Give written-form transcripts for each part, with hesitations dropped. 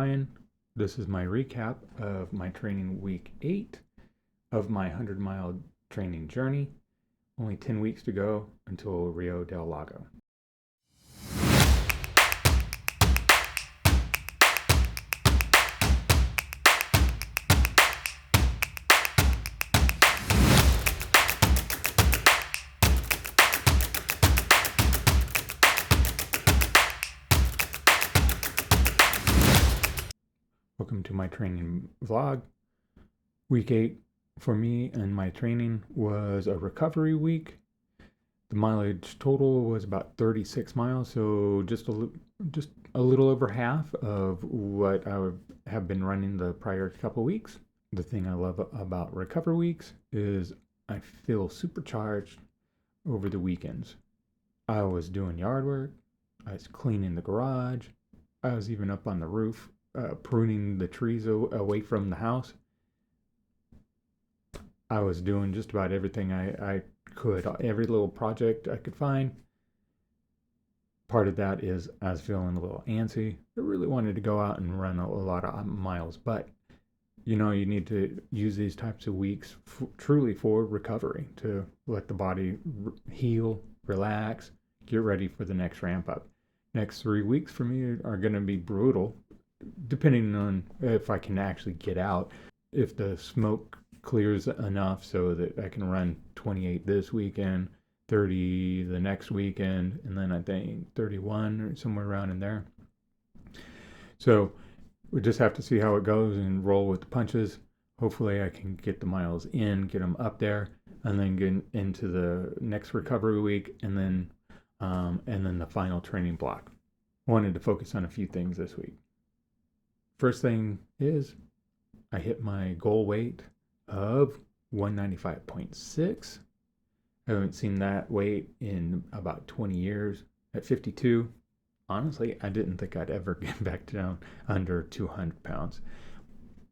Brian. This is my recap of my training week 8 of my 100-mile training journey. Only 10 weeks to go until Rio Del Lago. Welcome to my training vlog. Week 8 for me and my training was a recovery week. The mileage total was about 36 miles, so just a little over half of what I would have been running the prior couple weeks. The thing I love about recovery weeks is I feel supercharged over the weekends. I was doing yard work, I was cleaning the garage, I was even up on the roof pruning the trees away from the house. I was doing just about everything I could, every little project I could find. Part of that is I was feeling a little antsy. I really wanted to go out and run a lot of miles, but you need to use these types of weeks truly for recovery, to let the body heal, relax, get ready for the next ramp up. Next 3 weeks for me are going to be brutal, depending on if I can actually get out, if the smoke clears enough so that I can run 28 this weekend, 30 the next weekend, and then I think 31 or somewhere around in there. So we just have to see how it goes and roll with the punches. Hopefully I can get the miles in, get them up there, and then get into the next recovery week, and then the final training block. I wanted to focus on a few things this week. First thing is I hit my goal weight of 195.6. I haven't seen that weight in about 20 years. At 52, honestly, I didn't think I'd ever get back down under 200 pounds.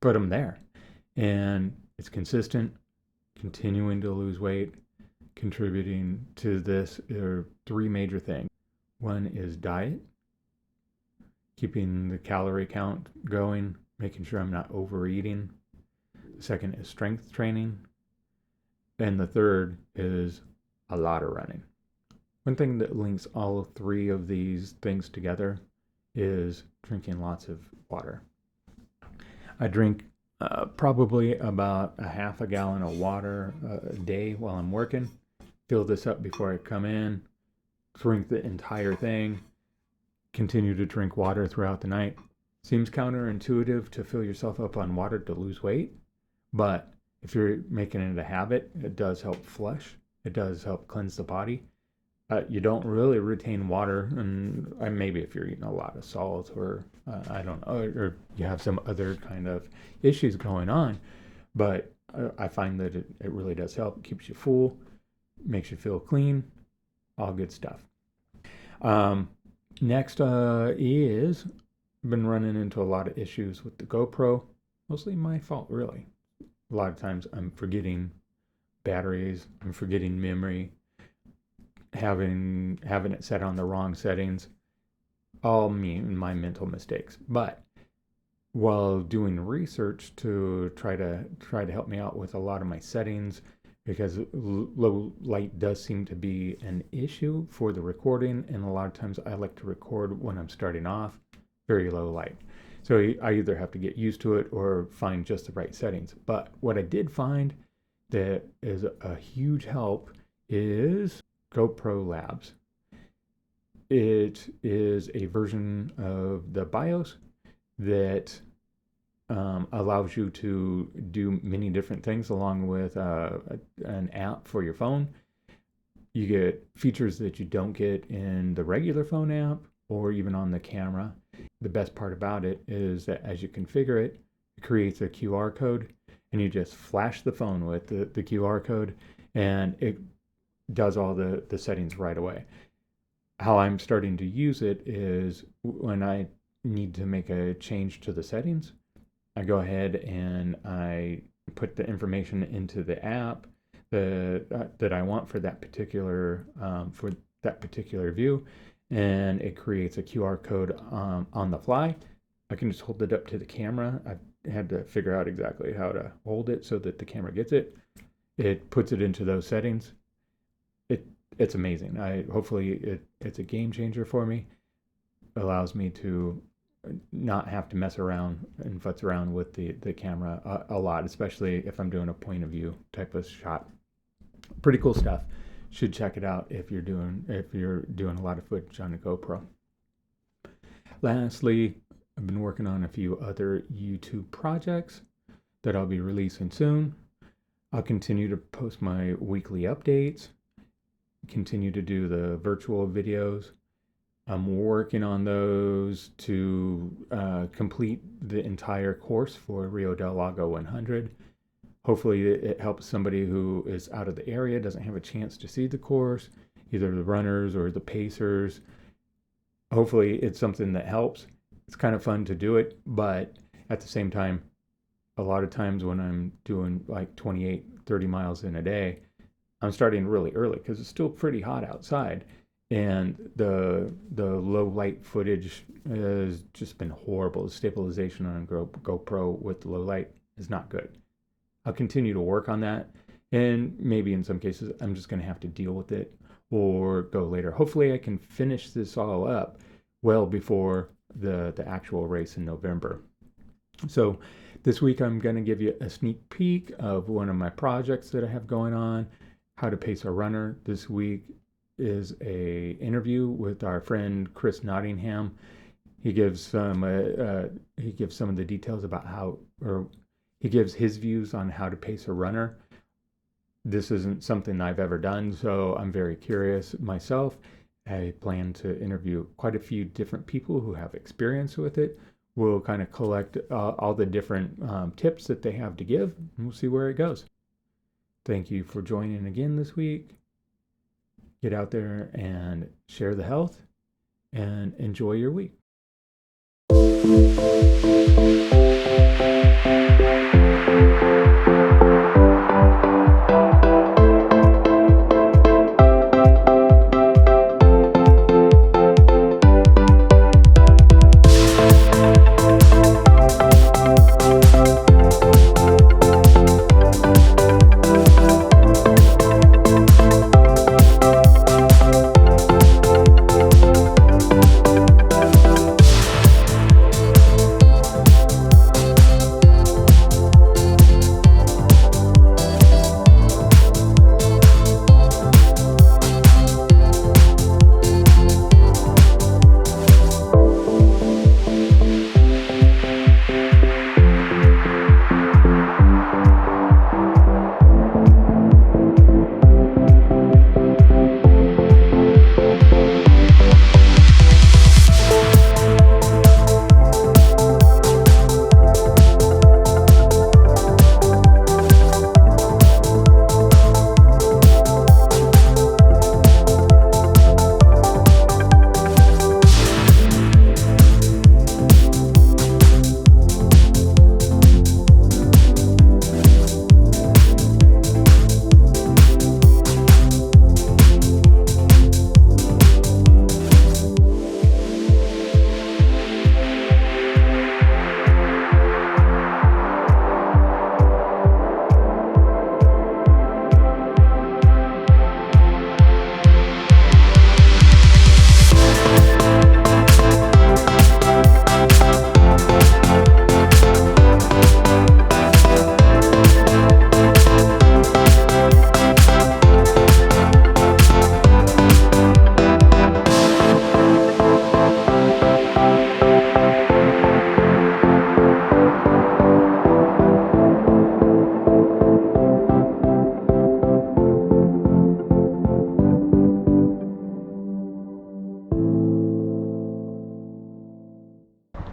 But I'm there. And it's consistent, continuing to lose weight. Contributing to this are 3 major things. One is diet. Keeping the calorie count going, making sure I'm not overeating. The second is strength training. And the third is a lot of running. One thing that links all 3 of these things together is drinking lots of water. I drink probably about a half a gallon of water a day while I'm working. Fill this up before I come in, drink the entire thing. Continue to drink water throughout the night. Seems counterintuitive to fill yourself up on water to lose weight, but if you're making it a habit, it does help flush. It does help cleanse the body. You don't really retain water, and maybe if you're eating a lot of salt or I don't know, or you have some other kind of issues going on, but I find that it really does help. It keeps you full, makes you feel clean, all good stuff. Next is been running into a lot of issues with the GoPro. Mostly my fault, really. A lot of times I'm forgetting batteries, I'm forgetting memory, having it set on the wrong settings. All me and my mental mistakes. But while doing research to try to help me out with a lot of my settings, because low light does seem to be an issue for the recording, and a lot of times I like to record when I'm starting off very low light. So I either have to get used to it or find just the right settings. But what I did find that is a huge help is GoPro Labs. It is a version of the BIOS that allows you to do many different things along with an app for your phone. You get features that you don't get in the regular phone app or even on the camera. The best part about it is that as you configure it, it creates a QR code, and you just flash the phone with the QR code, and it does all the settings right away. How I'm starting to use it is when I need to make a change to the settings, I go ahead and I put the information into the app that I want for that particular view, and it creates a QR code on the fly. I can just hold it up to the camera. I had to figure out exactly how to hold it so that the camera gets it. It puts it into those settings. It's amazing. Hopefully it's a game changer for me. Allows me to not have to mess around and futz around with the camera a lot, especially if I'm doing a point of view type of shot. Pretty cool stuff. Should check it out if you're doing a lot of footage on a GoPro. Lastly, I've been working on a few other YouTube projects that I'll be releasing soon. I'll continue to post my weekly updates, continue to do the virtual videos. I'm working on those to complete the entire course for Rio Del Lago 100. Hopefully it helps somebody who is out of the area, doesn't have a chance to see the course, either the runners or the pacers. Hopefully it's something that helps. It's kind of fun to do it, but at the same time, a lot of times when I'm doing like 28, 30 miles in a day, I'm starting really early because it's still pretty hot outside. And the low light footage has just been horrible. The stabilization on a GoPro with the low light is not good. I'll continue to work on that. And maybe in some cases, I'm just going to have to deal with it or go later. Hopefully I can finish this all up well before the actual race in November. So this week I'm going to give you a sneak peek of one of my projects that I have going on, how to pace a runner. This week is a interview with our friend Chris Nottingham. He gives some of the details about he gives his views on how to pace a runner. This isn't something I've ever done, so I'm very curious myself. I plan to interview quite a few different people who have experience with it. We'll kind of collect all the different tips that they have to give, and we'll see where it goes. Thank you for joining again this week. Get out there and share the health and enjoy your week.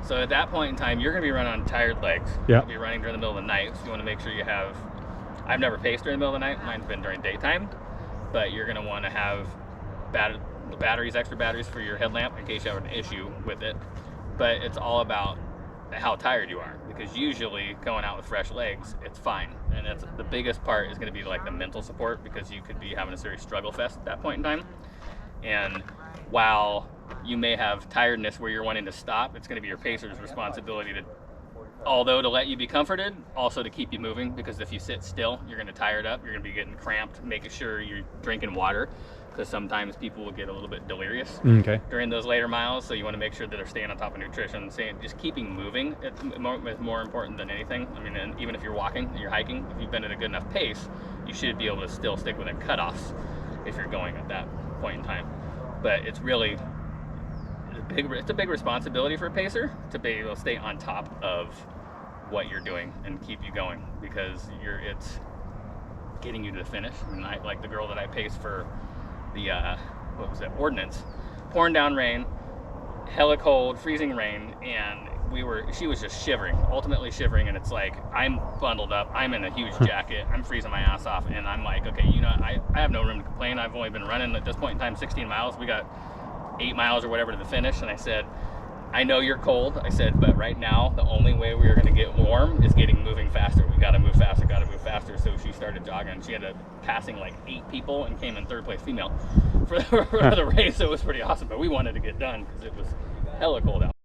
So at that point in time, you're going to be running on tired legs. Yeah. You'll be running during the middle of the night, so you want to make sure you have... I've never paced during the middle of the night. Mine's been during daytime. But you're going to want to have extra batteries for your headlamp in case you have an issue with it. But it's all about how tired you are, because usually going out with fresh legs, it's fine. And that's the biggest part is going to be like the mental support, because you could be having a serious struggle fest at that point in time. And while you may have tiredness where you're wanting to stop. It's going to be your pacer's responsibility to, although to let you be comforted, also to keep you moving, because if you sit still, you're going to tire up, you're going to be getting cramped, making sure you're drinking water, because sometimes people will get a little bit delirious during those later miles, so you want to make sure that they're staying on top of nutrition, just keeping moving is more important than anything. I mean, and even if you're walking, you're hiking, if you've been at a good enough pace, you should be able to still stick within cutoffs if you're going at that point in time. But it's really it's a big responsibility for a pacer to be able to stay on top of what you're doing and keep you going, because it's getting you to the finish. I mean, like the girl that I paced for the what was it, Ordnance, pouring down rain, hella cold, freezing rain, and she was just shivering, ultimately shivering, and it's like, I'm bundled up, I'm in a huge jacket, I'm freezing my ass off, and I'm like, okay, you know, I have no room to complain. I've only been running at this point in time 16 miles. We got 8 miles or whatever to the finish, and I said, I know you're cold. I said, but right now, the only way we are going to get warm is moving faster. We got to move faster, got to move faster. So she started jogging. She ended up passing like 8 people and came in 3rd place female for the race. So it was pretty awesome, but we wanted to get done because it was hella cold out.